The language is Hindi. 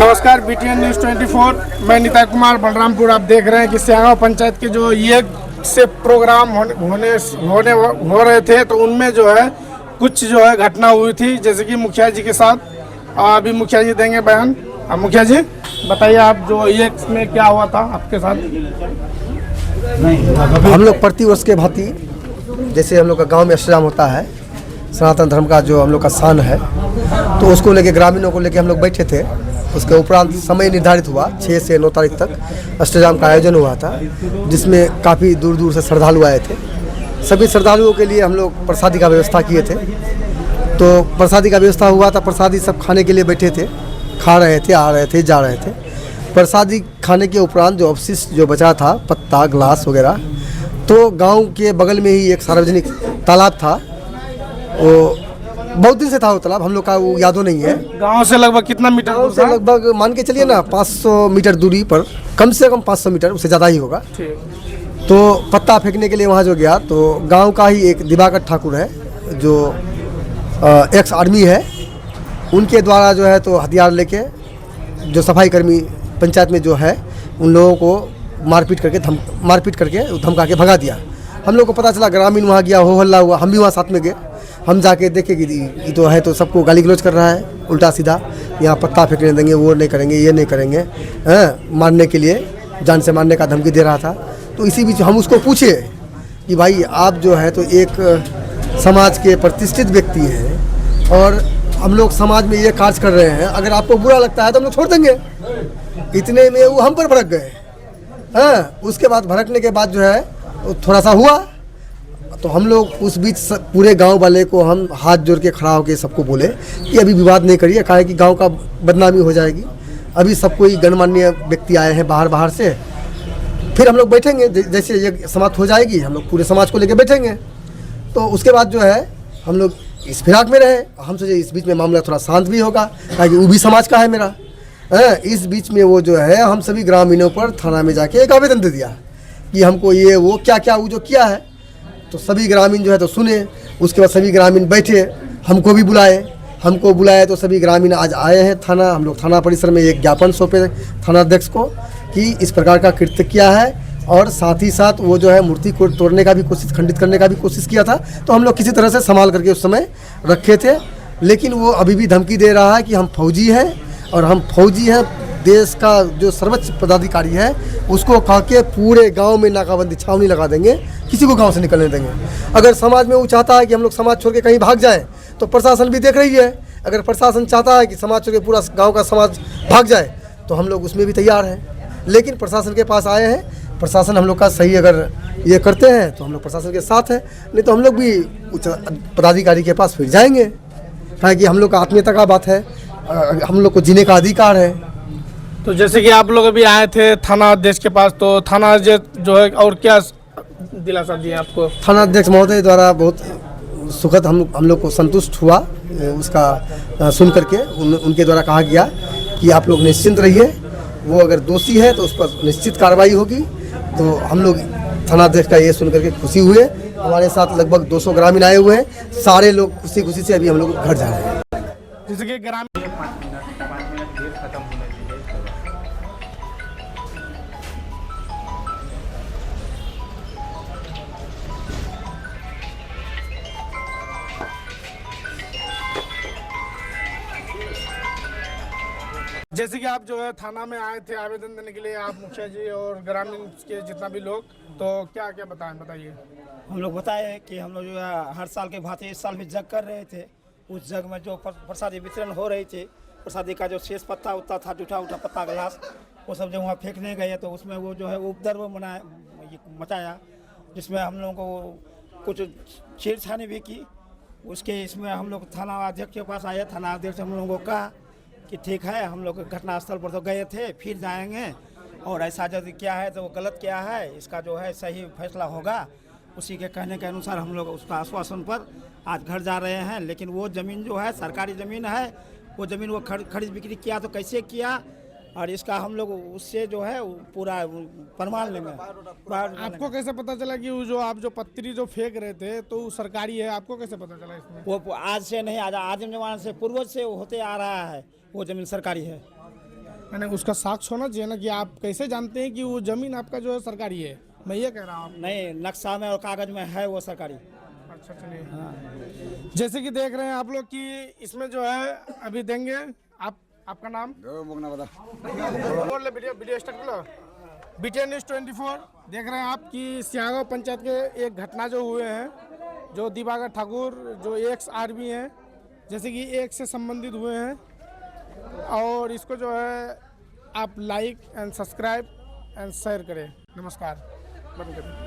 नमस्कार, बीटीएन न्यूज़ 24। मैं निताई कुमार बलरामपुर। आप देख रहे हैं कि सियागांव पंचायत के जो ये से प्रोग्राम हो रहे थे, तो उनमें जो है कुछ जो है घटना हुई थी, जैसे कि मुखिया जी के साथ। अभी मुखिया जी देंगे बयान। मुखिया जी बताइए, आप जो ये में क्या हुआ था आपके साथ? हम लोग प्रतिवर्ष के भांति जैसे हम लोग का गांव में अष्टजाम होता है, सनातन धर्म का जो हम लोग का शान है, तो उसको लेके ग्रामीणों को लेके हम लोग बैठे थे। उसके उपरांत समय निर्धारित हुआ 6 से 9 तारीख तक अष्टजाम का आयोजन हुआ था, जिसमें काफ़ी दूर दूर से श्रद्धालु आए थे। सभी श्रद्धालुओं के लिए हम लोग प्रसादी का व्यवस्था किए थे। तो प्रसादी का व्यवस्था हुआ था, प्रसादी सब खाने के लिए बैठे थे, खा रहे थे, आ रहे थे, जा रहे थे। प्रसादी खाने के उपरांत जो अवशिष्ट जो बचा था, पत्ता, ग्लास वगैरह, तो गांव के बगल में ही एक सार्वजनिक तालाब था। वो बहुत दिन से था वो तालाब, हम लोग का वो यादों नहीं है। गांव से लगभग कितना मीटर? गांव से लगभग मान के चलिए ना 500 मीटर दूरी पर, कम से कम 500 मीटर, उससे ज़्यादा ही होगा। तो पत्ता फेंकने के लिए वहाँ जो गया, तो गांव का ही एक दिवाकर ठाकुर है, जो एक्स आर्मी है, उनके द्वारा जो है तो हथियार लेके जो सफाई कर्मी पंचायत में जो है, उन लोगों को मारपीट करके धमका के भगा दिया। हम लोग को पता चला, ग्रामीण वहाँ गया, हो हल्ला हुआ, हम भी वहाँ साथ में गए। हम जाके देखे कि ये तो है, तो सबको गाली गलौज कर रहा है उल्टा सीधा, यहाँ पत्ता फेंकने देंगे, वो नहीं करेंगे, ये नहीं करेंगे, मारने के लिए, जान से मारने का धमकी दे रहा था। तो इसी बीच हम उसको पूछे कि भाई आप जो है तो एक समाज के प्रतिष्ठित व्यक्ति हैं और हम लोग समाज में ये कार्य कर रहे हैं, अगर आपको बुरा लगता है तो हम लोग छोड़ देंगे। इतने में वो हम पर भड़क गए। उसके बाद भड़कने के बाद जो है थोड़ा सा हुआ, तो हम लोग उस बीच पूरे गांव वाले को हम हाथ जोड़ के खड़ा होकर सबको बोले कि अभी विवाद नहीं करिए, कहा कि गांव का बदनामी हो जाएगी। अभी सब कोई गणमान्य व्यक्ति आए हैं बाहर से, फिर हम लोग बैठेंगे, जैसे ये समाप्त हो जाएगी हम लोग पूरे समाज को लेकर बैठेंगे। तो उसके बाद जो है हम लोग इस फिराक में रहे। हम सोचे इस बीच में मामला थोड़ा शांत भी होगा, ताकि वो भी समाज का है मेरा। इस बीच में वो जो है हम सभी ग्रामीणों पर थाना में जाके एक आवेदन दे दिया कि हमको ये वो क्या वो जो किया है। तो सभी ग्रामीण जो है तो सुने। उसके बाद सभी ग्रामीण बैठे, हमको बुलाए तो सभी ग्रामीण आज आए हैं थाना। हम लोग थाना परिसर में एक ज्ञापन सौंपे थानाध्यक्ष को कि इस प्रकार का कृत्य किया है, और साथ ही साथ वो जो है मूर्ति को तोड़ने का भी कोशिश, खंडित करने का भी कोशिश किया था। तो हम लोग किसी तरह से संभाल करके उस समय रखे थे, लेकिन वो अभी भी धमकी दे रहा है कि हम फौजी हैं, और हम फौजी हैं, देश का जो सर्वोच्च पदाधिकारी है, उसको कह के पूरे गांव में नाकाबंदी, छावनी लगा देंगे, किसी को गांव से निकलने देंगे। अगर समाज में वो चाहता है कि हम लोग समाज छोड़ के कहीं भाग जाए, तो प्रशासन भी देख रही है। अगर प्रशासन चाहता है कि समाज छोड़ के पूरा गाँव का समाज भाग जाए, तो हम लोग उसमें भी तैयार हैं। लेकिन प्रशासन के पास आए हैं, प्रशासन हम लोग का सही अगर ये करते हैं तो हम लोग प्रशासन के साथ हैं, नहीं तो हम लोग भी उच्च पदाधिकारी के पास फिर जाएंगे। कि हम लोग का आत्मीयता का बात है, हम लोग को जीने का अधिकार है। तो जैसे कि आप लोग अभी आए थे थाना अध्यक्ष के पास, तो थाना अध्यक्ष जो है और क्या दिलासा दिया आपको? थाना अध्यक्ष महोदय द्वारा बहुत सुखद हम लोग को संतुष्ट हुआ उसका सुन करके। उनके द्वारा कहा गया कि आप लोग निश्चिंत रहिए, वो अगर दोषी है तो उस पर निश्चित कार्रवाई होगी। तो हम लोग थानाध्यक्ष का ये सुन करके खुशी हुए। हमारे साथ लगभग 200 ग्रामीण आए हुए हैं, सारे लोग खुशी से अभी हम लोग घर जा रहे हैं। जैसे कि ग्रामीण जैसे कि आप जो है थाना में आए थे आवेदन देने के लिए, आप मुखिया जी और ग्रामीण के जितना भी लोग, तो क्या क्या बताइए? हम लोग बताए कि हम लोग जो है हर साल के भांति इस साल भी जग कर रहे थे। उस जग में जो प्रसादी वितरण हो रही थी, प्रसादी का जो शेष पत्ता उत्ता था, जूठा पत्ता, गिलास, वो सब जो वहाँ फेंकने गए, तो उसमें वो जो है उपद्रव मचाया, जिसमें हम लोगों को कुछ छेड़छाड़ी भी की। उसके इसमें हम लोग थाना अध्यक्ष के पास आए। थाना अध्यक्ष हम लोगों को कहा कि ठीक है, हम लोग घटनास्थल पर तो गए थे, फिर जाएंगे, और ऐसा यदि क्या है तो वो गलत क्या है, इसका जो है सही फैसला होगा। उसी के कहने के अनुसार हम लोग उसका आश्वासन पर आज घर जा रहे हैं। लेकिन वो ज़मीन जो है सरकारी ज़मीन है, वो ज़मीन वो खरीद बिक्री किया तो कैसे किया, और इसका हम लोग उससे जो है पूरा प्रमाण लेंगे। आपको कैसे पता चला कि वो जो आप जो पत्थरी जो फेंक रहे थे तो वो सरकारी है? आपको कैसे पता चला इसमें? वो आज से नहीं, आदिम जमाने से, पूर्वज से होते आ रहा है, वो जमीन सरकारी है। मैंने उसका साक्ष्य होना चाहिए ना कि आप कैसे जानते हैं कि वो जमीन आपका जो है सरकारी है। मैं ये कह रहा हूँ। नहीं, नक्शा में और कागज में है वो सरकारी। अच्छा चलिए। जैसे कि देख रहे हैं आप लोग कि इसमें जो है अभी देंगे। आप आपका नाम बोल ले, वीडियो स्टार्ट करो। BTN News 24 देख रहे हैं आप कि सियागांव पंचायत के एक घटना जो हुए हैं, जो दिवाकर ठाकुर जो एक्स आर्मी हैं, जैसे कि एक से संबंधित हुए हैं। और इसको जो है आप like and subscribe and share करें। नमस्कार। बंद करें।